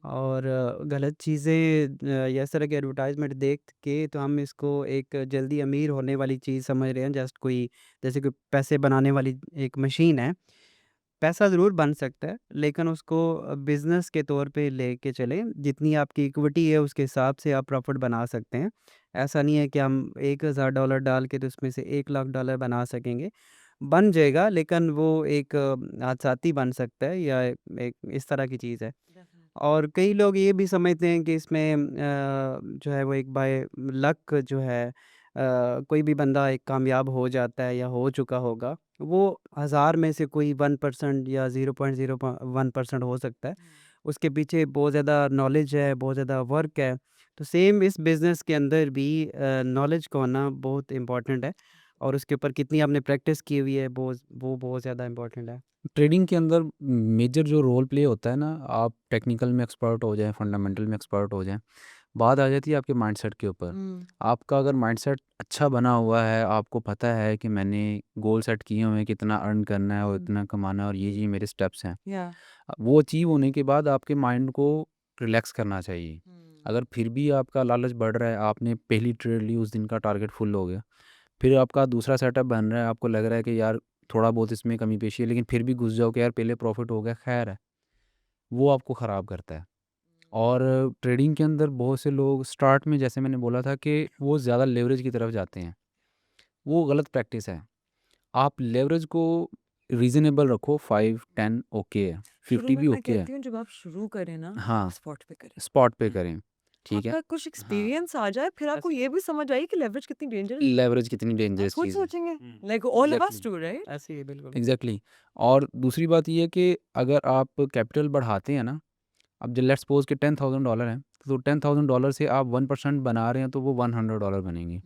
और गलत चीज़ें या इस तरह की एडवर्टाइज़मेंट देख के तो हम इसको एक जल्दी अमीर होने वाली चीज़ समझ रहे हैं, जस्ट कोई जैसे कोई पैसे बनाने वाली एक मशीन है। पैसा ज़रूर बन सकता है, लेकिन उसको बिज़नेस के तौर पे लेके चलें, जितनी आपकी इक्विटी है उसके हिसाब से आप प्रॉफ़िट बना सकते हैं। ऐसा नहीं है कि हम $1000 डाल के तो उसमें से $1,00,000 बना सकेंगे। बन जाएगा, लेकिन वो एक आतिशाती बन सकता है या एक इस तरह की चीज़ है। और कई लोग ये भी समझते हैं कि इसमें जो है वो एक बाय लक जो है कोई भी बंदा एक कामयाब हो जाता है या हो चुका होगा, वो 1000 में से कोई 1% या 0.01% हो सकता है। उसके पीछे बहुत ज़्यादा नॉलेज है, बहुत ज़्यादा वर्क है। तो सेम इस बिज़नेस के अंदर भी नॉलेज का होना बहुत इम्पोर्टेंट है और उसके ऊपर कितनी आपने प्रैक्टिस की हुई है, वो बहुत ज़्यादा इम्पोर्टेंट है। ट्रेडिंग के अंदर मेजर जो रोल प्ले होता है ना, आप टेक्निकल में एक्सपर्ट हो जाएँ, फंडामेंटल में एक्सपर्ट हो जाएँ, बात आ जाती है आपके माइंडसेट के ऊपर। आपका अगर माइंडसेट अच्छा बना हुआ है, आपको पता है कि मैंने गोल सेट किए हुए हैं, कितना अर्न करना है और इतना कमाना है और ये मेरे स्टेप्स हैं। या वो अचीव होने के बाद आपके माइंड को रिलैक्स करना चाहिए। अगर फिर भी आपका लालच बढ़ रहा है, आपने पहली ट्रेड ली, उस दिन का टारगेट फुल हो गया, फिर आपका दूसरा सेटअप बन रहा है, आपको लग रहा है कि यार थोड़ा बहुत इसमें कमी पेशी है, लेकिन फिर भी घुस जाओ कि यार पहले प्रॉफिट हो गया, खैर है, वो आपको ख़राब करता है। और ट्रेडिंग के अंदर बहुत से लोग स्टार्ट में, जैसे मैंने बोला था, कि वो ज़्यादा लेवरेज की तरफ जाते हैं, वो गलत प्रैक्टिस है। आप लेवरेज को रीज़नेबल रखो, 5-10 ओके है, शुरू 50 में भी मैं ओके है। कहती हूँ जब आप शुरू करें ना, आप हाँ, स्पॉट पे करें। स्पॉट पे करें, ठीक है? आपका कुछ हाँ, एक्सपीरियंस आ जाए, फिर आपको ऐसे ये भी समझ आए कि लेवरेज कितनी डेंजरस है। लेवरेज कितनी आप डेंजरस खुद चीज़ है। सोचेंगे, हुँ। Like all of us exactly, too, right? ऐसे ही बिल्कुल। एग्ज़ैक्टली। और दूसरी बात ये है कि अगर आप कैपिटल बढ़ाते हैं ना, अब जो लेट्स सपोज़ कि $10,000 है, तो $10,000 से आप 1% बना रहे हैं, तो वो $100 बनेंगे।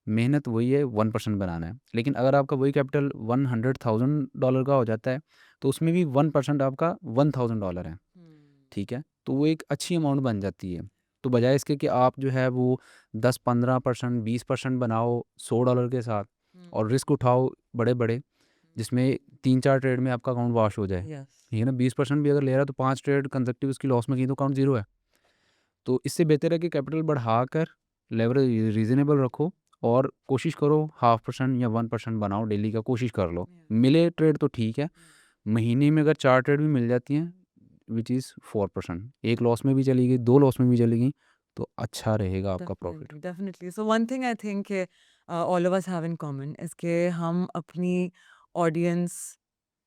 मेहनत वही है, 1% बनाना है। लेकिन अगर आपका वही कैपिटल $100,000 का हो जाता है, तो उसमें भी 1% आपका $1,000 है, ठीक है? तो वो एक अच्छी अमाउंट बन जाती है। तो बजाय इसके कि आप जो है वो 10-15%, 20% बनाओ $100 के साथ और रिस्क उठाओ बड़े-बड़े, जिसमें 3-4 ट्रेड में आपका अकाउंट वॉश हो जाए, यस। ठीक है ना? 20% भी अगर ले रहा है, तो 5 ट्रेड कंसेक्युटिव उसकी लॉस में की, तो अकाउंट ज़ीरो है। तो इससे बेहतर है कि कैपिटल बढ़ाकर लेवरेज रीज़नेबल रखो और कोशिश करो 0.5% या 1% बनाओ, डेली का कोशिश कर लो। मिले ट्रेड तो ठीक है, महीने में अगर 4 ट्रेड भी मिल जाती हैं, व्हिच इज़ 4%, 1 लॉस में भी चली गई, 2 लॉस में भी चली गई, तो अच्छा रहेगा आपका profit. Definitely, definitely. So one thing I think all of us have in common is कि हम अपनी ऑडियंस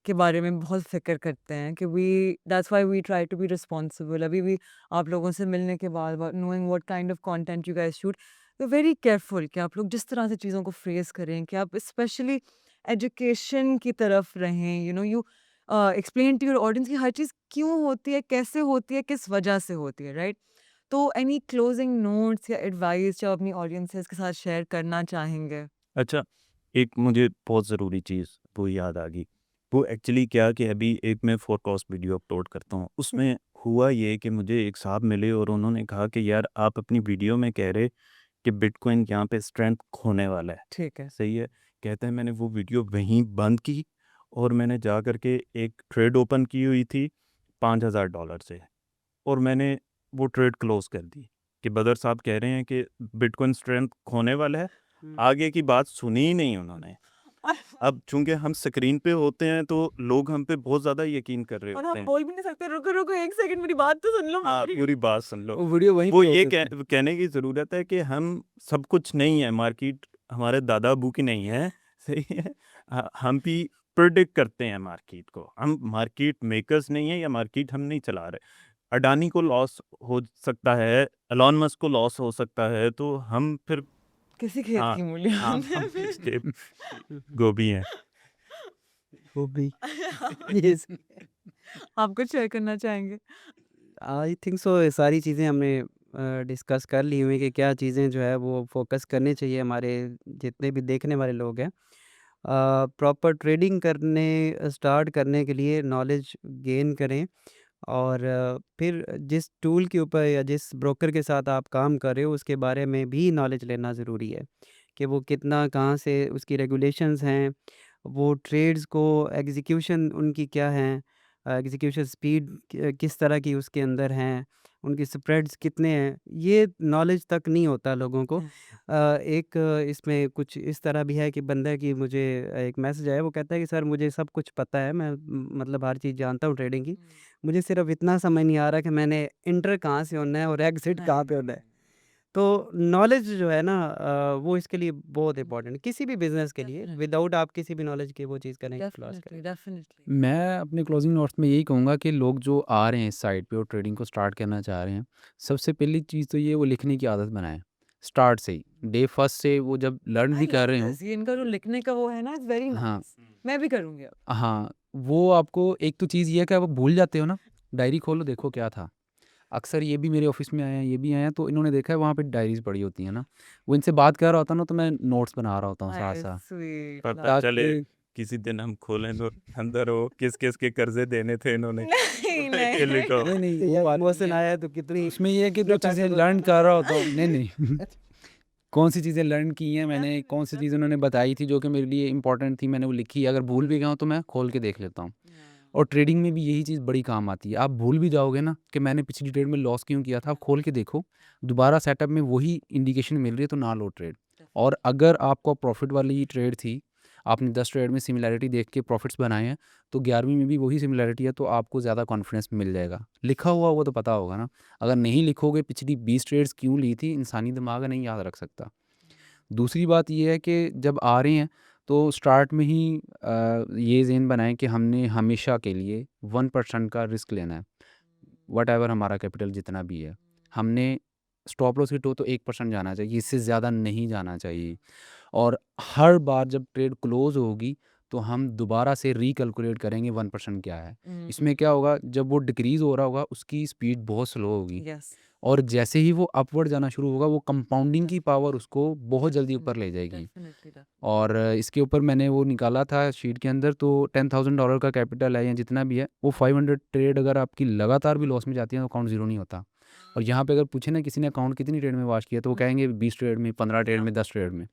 के बारे में बहुत फ़िक्र करते हैं कि we that's why we try to be responsible. अभी भी आप लोगों से मिलने के बाद knowing what kind of content you guys shoot, we very careful कि आप लोग जिस तरह से चीज़ों को फ्रेज़ करें, कि आप स्पेशली एजुकेशन की तरफ रहें, you explain to your audience कि हर चीज़ क्यों होती है, कैसे होती है, किस वजह से होती है, राइट? तो एनी क्लोजिंग नोट्स या एडवाइस जो अपनी ऑडियंसेस के साथ शेयर करना चाहेंगे? अच्छा, एक मुझे बहुत ज़रूरी चीज़ वो याद आ गई। वो एक्चुअली क्या कि अभी एक मैं फोरकास्ट वीडियो अपलोड करता हूँ। उसमें हुआ ये कि मुझे एक साहब मिले और उन्होंने कहा कि यार आप अपनी वीडियो में कह रहे कि बिटकॉइन यहाँ पे स्ट्रेंथ खोने वाला है। ठीक है। सही है? कहते हैं मैंने वो वीडियो वहीं बंद की और मैंने जा कर के एक ट्रेड ओपन की हुई थी $5000 से और मैंने वो ट्रेड क्लोज़ कर दी कि बदर साहब कह रहे हैं कि बिटकॉइन स्ट्रेंथ खोने वाला है। आगे की बात सुनी ही नहीं उन्होंने। अब चूँकि हम स्क्रीन पे होते हैं तो लोग हम पे बहुत ज़्यादा यकीन कर रहे और होते हम हैं। बोल भी नहीं सकते, रुको, रुको 1 सेकंड मेरी बात तो सुन लो हाँ, मेरी। पूरी बात सुन लो। वो वीडियो वहीं वो पे ये होते थे। कहने की ज़रूरत है कि हम सब कुछ नहीं है, मार्केट हमारे दादा-अबू की नहीं है, सही है? हम भी प्रेडिक्ट करते हैं मार्केट को। हम मार्केट मेकर्स नहीं हैं या मार्केट हम नहीं चला रहे। अडानी को लॉस हो सकता है, एलन मस्क को लॉस हो सकता है, तो हम फिर किसी खेत हाँ, की मूलियाँ हाँ, होती हम हैं फिर। किसके गोभी हैं। वो भी यस आप कुछ शेयर करना चाहेंगे? आई थिंक सो ये सारी चीज़ें हमने डिस्कस कर ली हुई कि क्या चीज़ें जो है वो फोकस करनी चाहिए हमारे जितने भी देखने वाले लोग हैं। प्रॉपर ट्रेडिंग करने स्टार्ट करने के लिए नॉलेज गेन करें और फिर जिस टूल के ऊपर या जिस ब्रोकर के साथ आप काम कर रहे हो उसके बारे में भी नॉलेज लेना ज़रूरी है कि वो कितना कहाँ से उसकी रेगुलेशंस हैं, वो ट्रेड्स को एग्जीक्यूशन उनकी क्या हैं, एग्जीक्यूशन स्पीड किस तरह की उसके अंदर हैं, उनकी स्प्रेड्स कितने हैं, ये नॉलेज तक नहीं होता लोगों को। एक इसमें कुछ इस तरह भी है कि बंदा की मुझे एक मैसेज आया, वो कहता है कि सर मुझे सब कुछ पता है, मैं मतलब हर चीज़ जानता हूँ ट्रेडिंग की, मुझे सिर्फ इतना समझ नहीं आ रहा कि मैंने एंटर कहाँ से होना है और एग्ज़िट कहाँ पे होना है। तो नॉलेज जो है ना वो इसके लिए बहुत इम्पोर्टेंट है किसी भी बिजनेस के लिए। डेफिनेटली विदाउट आप किसी भी नॉलेज के वो चीज़ करें लॉस डेफिनेटली करें। डेफिनेटली मैं अपने क्लोजिंग नोट्स में यही कहूँगा कि लोग जो आ रहे हैं इस साइट पे और ट्रेडिंग को स्टार्ट करना चाह रहे हैं, सबसे पहली चीज़ तो ये वो लिखने की आदत बनाएँ, स्टार्ट से ही। डे फर्स्ट से वो जब लर्न आई भी कर लव रहे हों दिस ये इनका जो लिखने का वो है ना इट्स वेरी हाँ, नाइस मैं भी करूँगी अब हाँ, वो आपको एक तो चीज़ ये है कि आप भूल जाते हो ना, डायरी खोलो देखो क्या था। अक्सर ये भी मेरे ऑफ़िस में आए हैं, ये भी आए हैं, तो इन्होंने देखा है वहाँ पे डायरीज़ पड़ी होती हैं ना, वो इनसे बात कर रहा होता हूँ ना तो मैं नोट्स बना रहा होता हूँ आई साथ-साथ स्वीट पता लव चले ताकि किसी दिन हम खोलें तो अंदर हो किस-किस के कर्ज़े देने थे इन्होंने, नहीं ये लिखो। नहीं, नहीं ये वो बात नहीं इमोशन है। आया है तो कितनी उसमें ये है कि कितने जो पैसे चीज़ें दो लर्न कर रहा होता हूँ नहीं, नहीं कौन-सी चीज़ें लर्न की हैं मैंने, डेफिनेटली कौन-सी चीज़ उन्होंने बताई थी जो कि मेरे लिए इम्पोर्टेंट थी, मैंने वो लिखी। अगर भूल भी गया हूँ तो मैं खोल के देख लेता हूँ। और ट्रेडिंग में भी यही चीज़ बड़ी काम आती है। आप भूल भी जाओगे ना कि मैंने पिछली ट्रेड में लॉस क्यों किया था, आप खोल के देखो, दोबारा सेटअप में वही इंडिकेशन मिल रही है तो ना लो ट्रेड। और अगर आपको प्रॉफ़िट वाली ट्रेड थी, आपने 10 ट्रेड में सिमिलैरिटी देख के प्रॉफ़िट्स बनाए हैं, तो 11वीं में भी वही सिमिलैरिटी है तो आपको ज़्यादा कॉन्फिडेंस मिल जाएगा। लिखा हुआ वो तो पता होगा ना, अगर नहीं लिखोगे पिछली 20 ट्रेड्स क्यों ली थी, इंसानी दिमाग नहीं याद रख सकता। दूसरी बात ये है कि जब आ रहे हैं तो स्टार्ट में ही ये ज़हन बनाएं कि हमने हमेशा के लिए 1% का रिस्क लेना है वट एवर हमारा कैपिटल जितना भी है हमने स्टॉप लॉस हिट हो तो 1% जाना चाहिए इससे ज़्यादा नहीं जाना चाहिए और हर बार जब ट्रेड क्लोज होगी तो हम दोबारा से रिकैलकुलेट करेंगे 1% क्या है इसमें क्या होगा जब वो डिक्रीज़ हो रहा होगा उसकी स्पीड बहुत स्लो होगी यस और जैसे ही वो अपवर्ड जाना शुरू होगा वो कंपाउंडिंग की पावर उसको बहुत जल्दी ऊपर ले जाएगी डेफिनेटली और इसके ऊपर मैंने वो निकाला था शीट के अंदर तो $10,000 का कैपिटल है या जितना भी है वो 500 ट्रेड अगर आपकी लगातार भी लॉस में जाती है तो अकाउंट ज़ीरो नहीं होता और यहाँ पे अगर पूछे ना किसी ने अकाउंट कितनी ट्रेड में वॉश किया तो वो कहेंगे 20 ट्रेड में 15 ट्रेड में 10 ट्रेड में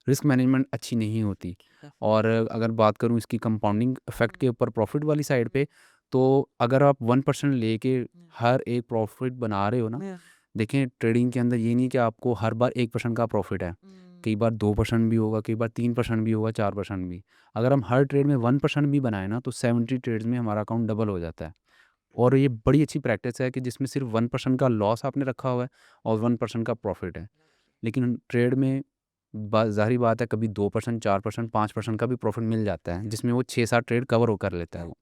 रिस्क मैनेजमेंट अच्छी नहीं होती और अगर बात करूँ इसकी कंपाउंडिंग इफेक्ट के ऊपर प्रॉफिट वाली साइड पे तो अगर आप 1% लेके हर एक प्रॉफिट बना रहे हो ना देखें ट्रेडिंग के अंदर ये नहीं कि आपको हर बार 1% का प्रॉफिट है कई बार 2% भी होगा कई बार 3% भी होगा 4% भी अगर हम हर ट्रेड में 1% भी बनाए ना तो 70 ट्रेड्स में हमारा अकाउंट डबल हो जाता है और ये बड़ी अच्छी प्रैक्टिस है कि जिसमें सिर्फ 1% का लॉस आपने रखा हुआ है और 1% का प्रॉफिट है लेकिन ट्रेड में ज़ाहिर बात है कभी 2% 4% 5% का भी प्रॉफिट मिल जाता है जिसमें वो 6-7 ट्रेड कवर हो कर लेता है वो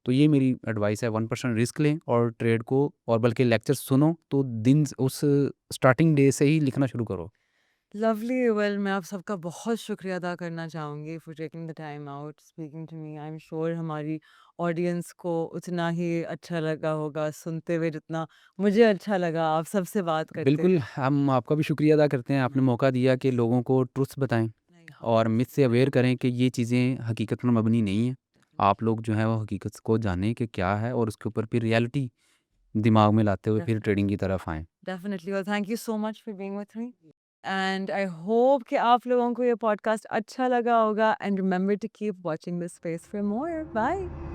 तो ये मेरी एडवाइस है 1% रिस्क लें और ट्रेड को और बल्कि लेक्चर सुनो तो दिन उस स्टार्टिंग डे से ही लिखना शुरू करो लवली वेल मैं आप सबका बहुत शुक्रिया अदा करना चाहूँगी for taking the time out speaking to me I am sure हमारी ऑडियंस को उतना ही अच्छा लगा होगा सुनते हुए जितना मुझे अच्छा लगा आप सबसे बात करके बिल्कुल हम आपका भी शुक्रिया अदा करते हैं आपने मौका दिया कि लोगों को ट्रुथ्स बताएं नहीं और मिथ से अवेयर करें कि ये चीज़ें हकीकत पर मबनी नहीं है आप लोग जो है वो हकीकत को जानें कि क्या है और उसके ऊपर फिर रियलिटी दिमाग में लाते हुए फिर ट्रेडिंग की तरफ आएँ डेफिनेटली और thank you so much for being with me and I hope कि आप लोगों को ये पॉडकास्ट अच्छा लगा होगा and remember to keep watching this space for more bye